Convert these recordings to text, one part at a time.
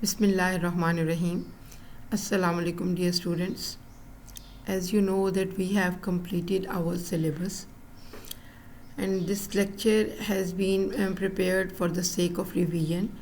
Bismillahirrahmanirrahim. Assalamu alaikum, dear students. As you know that we have completed our syllabus and this lecture has been prepared for the sake of revision,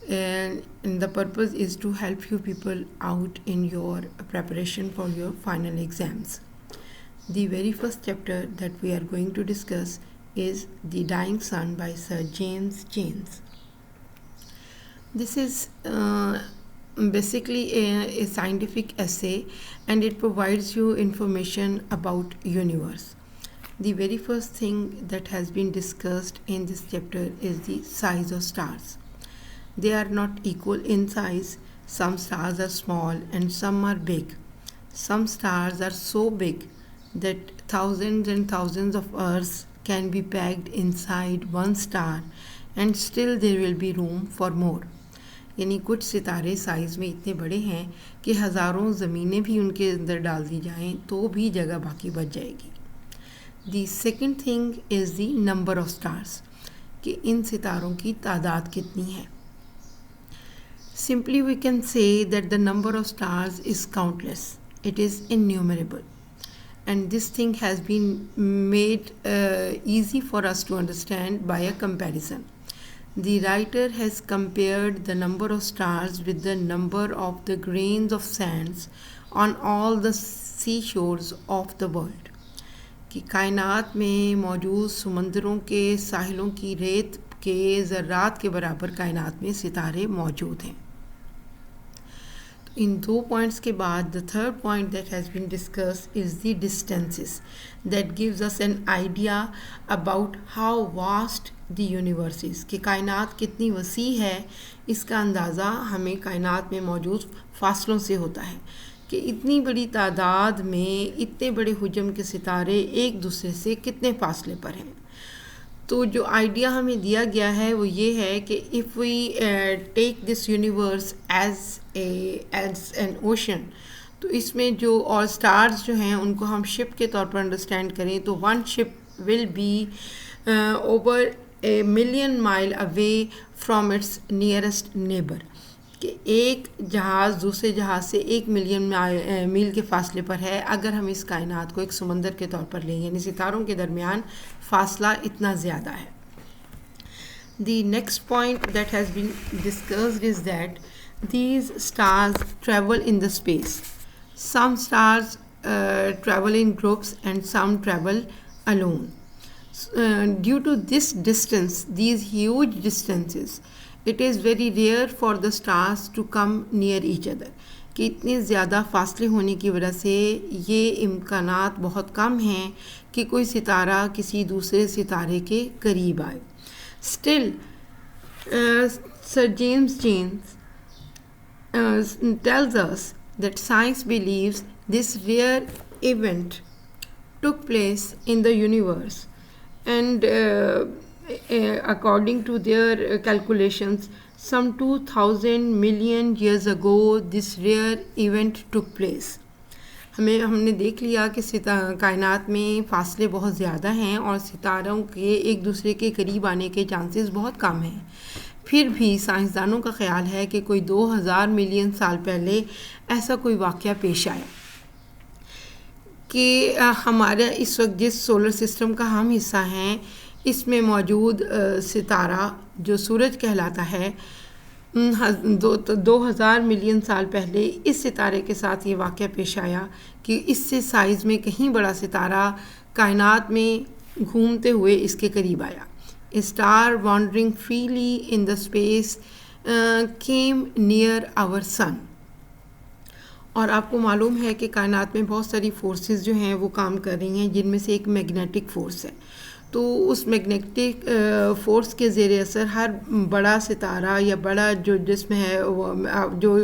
and the purpose is to help you people out in your preparation for your final exams. The very first chapter that we are going to discuss is The Dying Sun by Sir James Joyce. This is basically a scientific essay, and it provides you information about universe. The very first thing that has been discussed in this chapter is the size of stars. They are not equal in size. Some stars are small and some are big. Some stars are so big that thousands and thousands of Earths can be packed inside one star, and still there will be room for more. यानी कुछ सितारे size में इतने बड़े हैं कि हज़ारों ज़मीनें भी उनके अंदर डाल दी जाएं तो भी जगह बाकी बच जाएगी. The second thing is the number of stars, कि इन सितारों की तादाद कितनी है. Simply we can say that the number of stars is countless, it is innumerable, and this thing has been made easy for us to understand by a comparison. The writer has compared the number of stars with the number of the grains of sands on all the seashores of the world. कि कायनात में मौजूद समंदरों के साहिलों की रेत के ज़र्रात के बराबर कायनात में सितारे मौजूद हैं. In 2 points के बाद the third point that has been discussed is the distances, that gives us an idea about how vast the universe is. कि कायनात कितनी वसी है इसका अंदाज़ा हमें कायनात में मौजूद फासलों से होता है, कि इतनी बड़ी तादाद में इतने बड़े हुजम के सितारे एक दूसरे से कितने फासले पर हैं. तो जो आइडिया हमें दिया गया है वो ये है कि if we take this universe as an ocean, तो इसमें जो और स्टार्स जो हैं उनको हम शिप के तौर पर अंडरस्टैंड करें तो one ship will be over a million mile away from its nearest neighbour, कि एक जहाज़ दूसरे जहाज़ से 1 मिलियन मील के फासले पर है. अगर हम इस कायनात को एक समंदर के तौर पर लें, यानी सितारों के दरमियान फासला इतना ज़्यादा है. The next point that has been discussed is that these stars travel in the space. Some stars travel in groups and some travel alone. Due to this distance, these huge distances, it is very rare for the stars to come near each other. कि इतने ज़्यादा फासले होने की वजह से ये इम्कानात बहुत कम हैं कि कोई सितारा किसी दूसरे सितारे के करीब आए. Still, Sir James Joyce tells us that science believes this rare event took place in the universe, and according to their calculations, some 2000 million years ago this rare event took place. हमने देख लिया कि कायनात में फ़ासले बहुत ज़्यादा हैं और सितारों के एक दूसरे के करीब आने के चांसेस बहुत कम हैं. फिर भी साइंसदानों का ख्याल है कि कोई 2000 मिलियन साल पहले ऐसा कोई वाक़या पेश आया कि हमारे इस वक्त जिस सोलर सिस्टम का हम हिस्सा हैं इसमें मौजूद सितारा जो सूरज कहलाता है, 2000 मिलियन साल पहले इस सितारे के साथ ये वाक़या पेश आया कि इससे साइज़ में कहीं बड़ा सितारा कायनात में घूमते हुए इसके करीब आया. A star wandering freely in the space came near our sun. और आपको मालूम है कि कायनात में बहुत सारी फोर्सेस जो हैं वो काम कर रही हैं, जिनमें से एक मैग्नेटिक फ़ोर्स है. तो उस मैग्नेटिक फ़ोर्स के ज़ेर असर हर बड़ा सितारा या बड़ा जो जिस्म है जो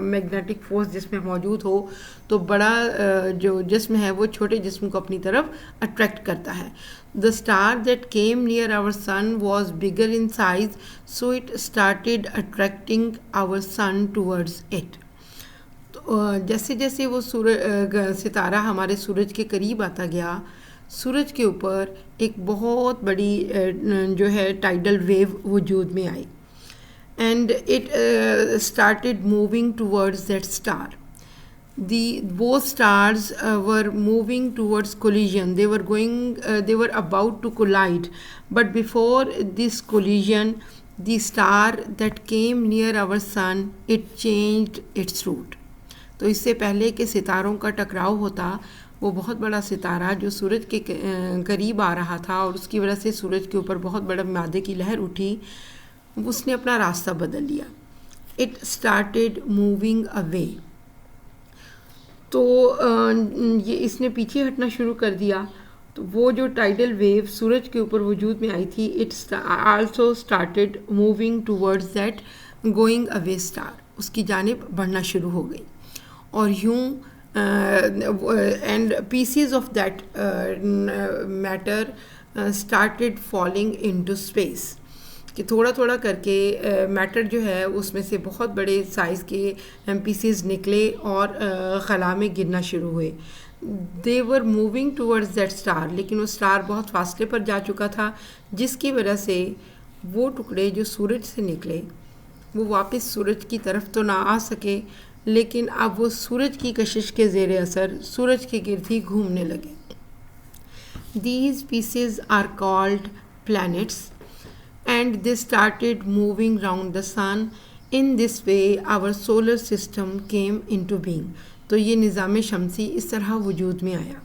मैग्नेटिक फ़ोर्स जिसमें मौजूद हो, तो बड़ा जो जिस्म है वो छोटे जिस्म को अपनी तरफ अट्रैक्ट करता है. The star that came near our sun was bigger in size, so it started attracting our sun towards it. जैसे जैसे वो सितारा हमारे सूरज के करीब आता गया, सूरज के ऊपर एक बहुत बड़ी जो है टाइडल वेव वजूद में आई. and it started moving towards that star. The both stars were moving towards collision. They were about to collide, but before this collision, the star that came near our sun, it changed its route. तो इससे पहले कि सितारों का टकराव होता, वो बहुत बड़ा सितारा जो सूरज के करीब आ रहा था और उसकी वजह से सूरज के ऊपर बहुत बड़ा मादे की लहर उठी, उसने अपना रास्ता बदल लिया. It started moving away. तो ये इसने पीछे हटना शुरू कर दिया. तो वो जो टाइडल वेव सूरज के ऊपर वजूद में आई थी, it also started moving towards that going away star. उसकी जानिब बढ़ना शुरू हो गई. और यूं and PCs of that matter started falling into space. कि थोड़ा थोड़ा करके मैटर जो है उसमें से बहुत बड़े साइज़ के पीसीज निकले और खला में गिरना शुरू हुए. They were moving towards that star, लेकिन वो स्टार बहुत फासले पर जा चुका था, जिसकी वजह से वो टुकड़े जो सूरज से निकले वो वापस सूरज की तरफ तो ना आ सके, लेकिन अब वो सूरज की कशिश के ज़ेर असर सूरज के गिर्द ही घूमने लगे. These pieces are called planets, and they started moving round the sun. In this way our solar system came into being. तो ये निज़ाम शमसी इस तरह वजूद में आया.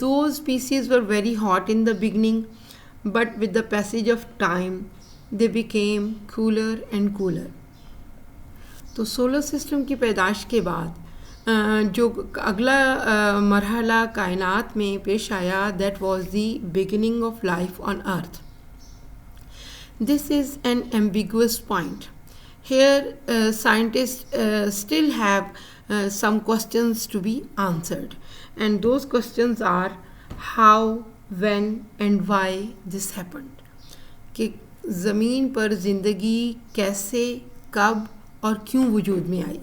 Those species were very hot in the beginning, but with the passage of time they became cooler and cooler. तो solar system की पैदाश के बाद जो अगला मरहला कायनात में पेश आया, that was the beginning of life on earth. This is an ambiguous point. Here scientists still have some questions to be answered, and those questions are how, when and why this happened. कि ज़मीन पर ज़िंदगी कैसे, कब और क्यों वजूद में आई.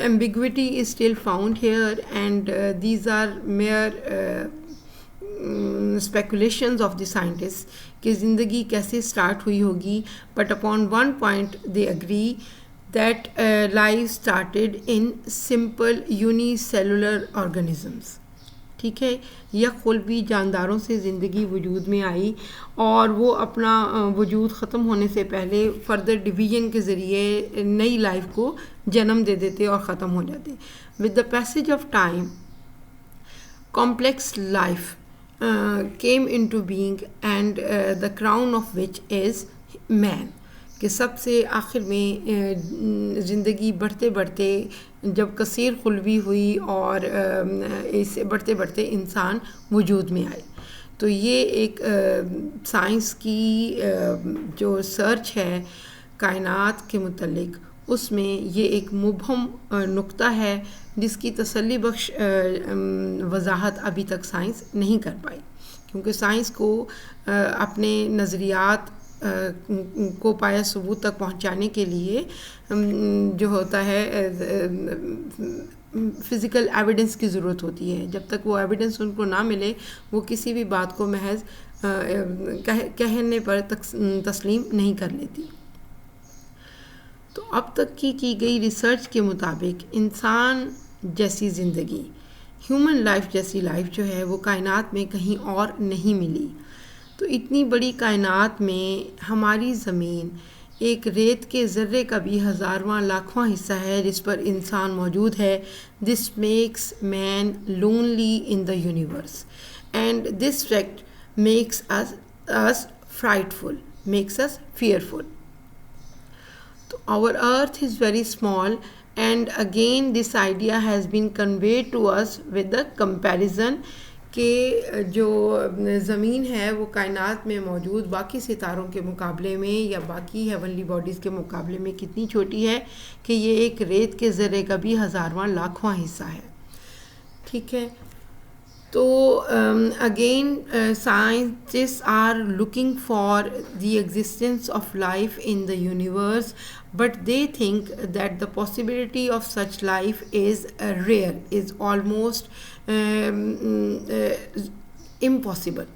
Ambiguity is still found here, and these are mere speculations of the scientists कि ज़िंदगी कैसे स्टार्ट हुई होगी. But upon one point they agree that life started in simple unicellular organisms. ठीक है, या खुलवी जानदारों से ज़िंदगी वजूद में आई और वो अपना वजूद ख़त्म होने से पहले फर्दर डिवीज़न के ज़रिए नई लाइफ को जन्म दे देते और ख़त्म हो जाते. With the passage of time complex life came into being, and the crown of which is man. कि सबसे आखिर में ज़िंदगी बढ़ते बढ़ते जब कसीर खुलवी हुई और इससे बढ़ते बढ़ते इंसान वजूद में आए. तो ये एक साइंस की जो सर्च है कायनात के मुतल्लिक, उसमें ये एक मुबहम नुक्ता है जिसकी तसल्ली बख्श वजाहत अभी तक साइंस नहीं कर पाई, क्योंकि साइंस को अपने नज़रियात को पाया सबूत तक पहुंचाने के लिए जो होता है फ़िज़िकल एविडेंस की ज़रूरत होती है. जब तक वो एविडेंस उनको ना मिले वो किसी भी बात को महज कहने पर तस्लीम नहीं कर लेती. तो अब तक की गई रिसर्च के मुताबिक इंसान जैसी ज़िंदगी, ह्यूमन लाइफ जैसी लाइफ जो है वो कायनात में कहीं और नहीं मिली. तो इतनी बड़ी कायनात में हमारी ज़मीन एक रेत के ज़र्रे का भी हज़ारवां लाखवां हिस्सा है जिस पर इंसान मौजूद है. This makes man lonely in the universe, and this fact makes us frightful, makes us fearful. Our earth is very small, and again this idea has been conveyed to us with the comparison कि जो ज़मीन है वो कायनात में मौजूद बाकी सितारों के मुकाबले में या बाकी हेवनली बॉडीज़ के मुकाबले में कितनी छोटी है कि ये एक रेत के ज़र्रे का भी हज़ारवां लाखवां हिस्सा है. ठीक है, तो again scientists are looking for the existence of life in the universe, but they think that the possibility of such life is rare, is almost impossible.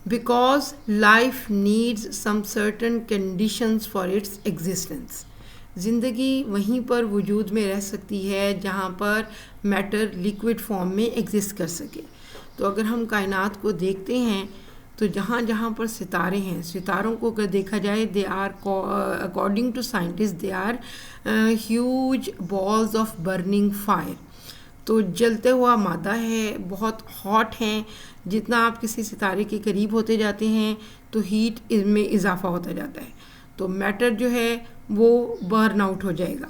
because life needs some certain conditions for its existence. ज़िंदगी वहीं पर वजूद में रह सकती है जहाँ पर मैटर लिक्विड फॉर्म में एग्जिस्ट कर सके. तो अगर हम कायनात को देखते हैं तो जहाँ जहाँ पर सितारे हैं, सितारों को अगर देखा जाए, they are according to scientist they are huge balls of burning fire. तो जलते हुआ मादा है, बहुत हॉट हैं. जितना आप किसी सितारे के करीब होते जाते हैं तो हीट में इजाफा होता जाता है. तो मैटर जो है वो बर्न आउट हो जाएगा,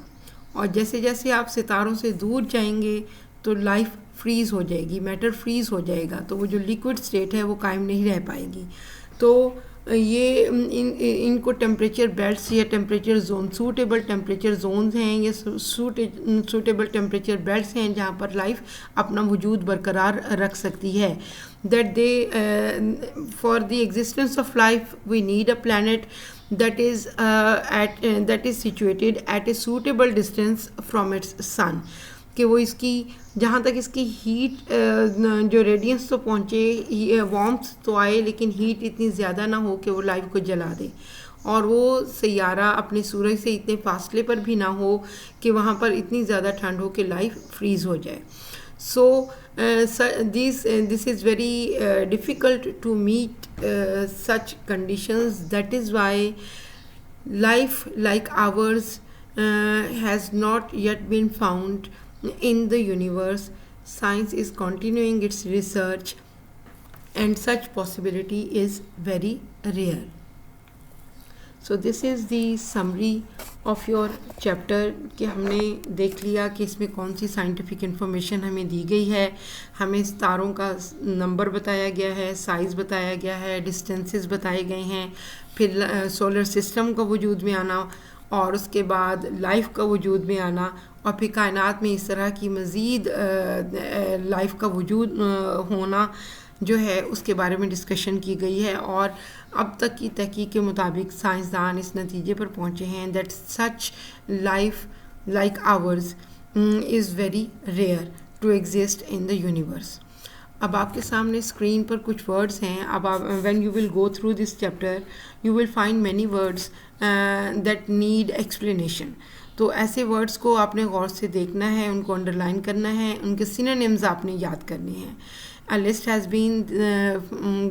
और जैसे जैसे आप सितारों से दूर जाएंगे तो लाइफ फ्रीज़ हो जाएगी, मैटर फ्रीज़ हो जाएगा. तो वो जो लिक्विड स्टेट है वो कायम नहीं रह पाएगी. तो ये इनको टेम्परेचर बेल्ट्स या temperature zone, suitable temperature zones हैं या सूटेबल टेम्परेचर बेल्ट्स हैं जहाँ पर लाइफ अपना वजूद बरकरार रख सकती है. That they for the existence of life we need a planet that is situated at a suitable distance from its sun. कि वो इसकी जहाँ तक इसकी हीट जो रेडियंस तो पहुँचे, वार्म्थ तो आए, लेकिन हीट इतनी ज़्यादा ना हो कि वो लाइफ को जला दे, और वो सैयारा अपने सूरज से इतने फासले पर भी ना हो कि वहाँ पर इतनी ज़्यादा ठंड हो कि लाइफ फ्रीज़ हो जाए. So this is very difficult to meet such conditions. That is why life like ours has not yet been found in the universe. Science is continuing its research, and such possibility is very rare. So this is the summary of your chapter कि हमने देख लिया कि इसमें कौन सी scientific information हमें दी गई है. हमें तारों का नंबर बताया गया है, साइज़ बताया गया है, डिस्टेंसेस बताए गए हैं, फिर सोलर सिस्टम का वजूद में आना, और उसके बाद लाइफ का वजूद में आना, और फिर कायनात में इस तरह की मज़ीद लाइफ का वजूद होना जो है उसके बारे में डिस्कशन की गई है. और अब तक की तहकीक के मुताबिक साइंसदान इस नतीजे पर पहुँचे हैं that such life like ours is very rare to exist in the universe. अब आपके सामने स्क्रीन पर कुछ वर्ड्स हैं. अब आप when you will go through this chapter you will find many words that need explanation. तो ऐसे वर्ड्स को आपने गौर से देखना है, उनको अंडरलाइन करना है, उनके सिनोनिम्स आपने याद करने हैं. A list has been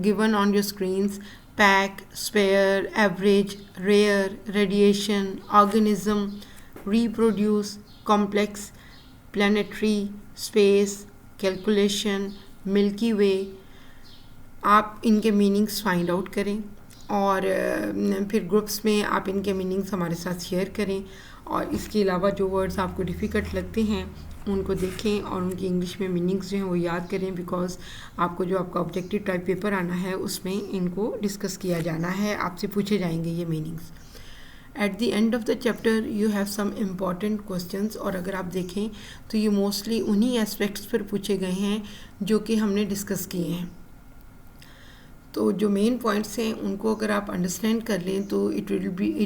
given on your screens: pack, spare, average, rare, radiation, organism, reproduce, complex, planetary, space, calculation, Milky Way. आप इनके मीनिंग्स फाइंड आउट करें और फिर ग्रुप्स में आप इनके मीनिंग्स हमारे साथ शेयर करें. और इसके अलावा जो वर्ड्स आपको डिफ़िकल्ट लगते हैं उनको देखें और उनकी इंग्लिश में मीनिंग्स जो हैं वो याद करें, बिकॉज़ आपको जो आपका ऑब्जेक्टिव टाइप पेपर आना है उसमें इनको डिस्कस किया जाना है, आपसे पूछे जाएंगे ये meanings. At the end of the chapter you have some important questions, और अगर आप देखें तो ये मोस्टली उन्हीं एस्पेक्ट्स पर पूछे गए हैं जो कि हमने डिस्कस किए हैं. तो जो मेन पॉइंट्स हैं उनको अगर आप अंडरस्टैंड कर लें तो it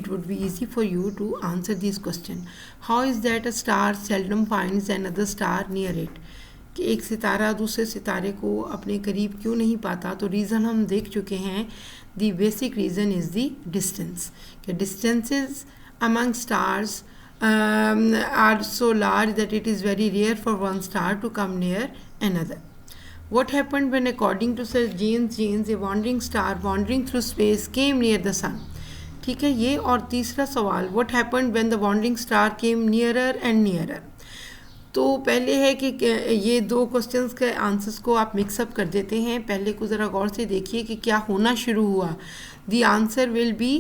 would be easy for you to answer this question. How is that a star seldom finds another star near it. कि एक सितारा दूसरे सितारे को अपने करीब क्यों नहीं पाता. तो रीज़न हम देख चुके हैं. The basic reason is the distance. कि distances among stars are so large that it is very rare for one star to come near another. What happened when, according to Sir James Jeans, a wandering star wandering through space came near the sun? ठीक है ये. और तीसरा सवाल, what happened when the wandering star came nearer and nearer? तो पहले है कि ये दो क्वेश्चंस के आंसर्स को आप मिक्सअप कर देते हैं. पहले को ज़रा गौर से देखिए कि क्या होना शुरू हुआ. The answer will be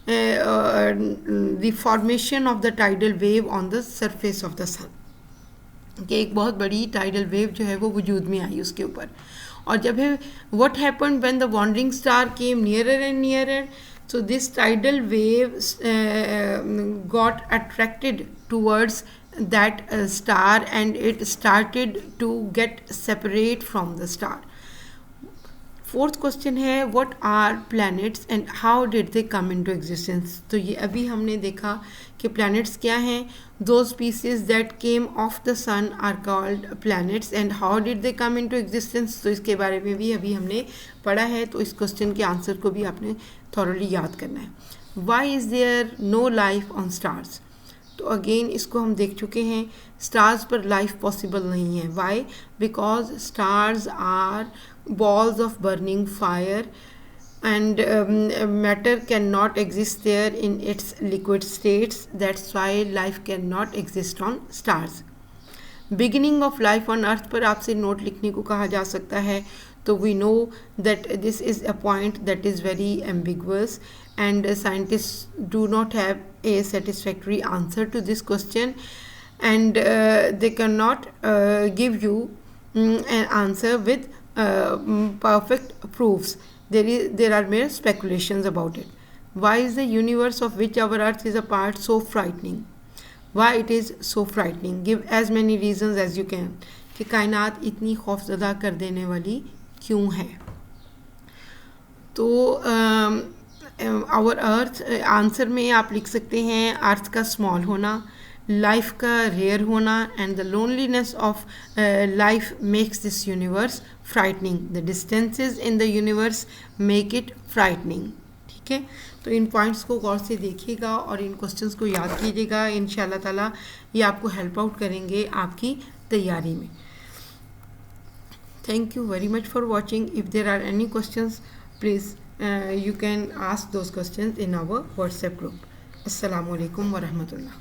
the formation of the tidal wave on the surface of the sun. कि एक बहुत बड़ी टाइडल वेव जो है वो वजूद में आई उसके ऊपर. और जब है what happened when the wandering star came nearer and nearer, so this tidal wave got attracted towards that star and it started to get separate from the star. Fourth question है what are planets and how did they come into existence. तो ये अभी हमने देखा कि planets क्या हैं, those pieces that came off the sun are called planets and how did they come into existence. तो इसके बारे में भी अभी हमने पढ़ा है, तो इस क्वेश्चन के आंसर को भी आपने थॉरली याद करना है। Why is there no life on stars. तो अगेन इसको हम देख चुके हैं, स्टार्स पर लाइफ पॉसिबल नहीं है। Why? Because stars are balls of burning fire and matter cannot exist there in its liquid states. That's why life cannot exist on stars. Beginning of life on earth पर आपसे note लिखने को कहा जा सकता है, तो we know that this is a point that is very ambiguous and scientists do not have a satisfactory answer to this question, and they cannot give you an answer with perfect proofs. There are mere speculations about it. Why is the universe of which our earth is a part so frightening? Why it is so frightening? Give as many reasons as you can. कि कायनात इतनी खौफजदा कर देने वाली क्यों है। तो our earth answer में आप लिख सकते हैं अर्थ का स्मॉल होना, लाइफ का रेयर होना, and the loneliness of life makes this universe frightening. The distances in the universe make it frightening. ठीक है, तो इन पॉइंट्स को गौर से देखिएगा और इन क्वेश्चंस को याद कीजिएगा। इंशाल्लाह ताला ये आपको हेल्प आउट करेंगे आपकी तैयारी में। Thank you very much for watching. If there are any questions please you can ask those questions in our WhatsApp group. Assalamu alaikum wa rahmatullah.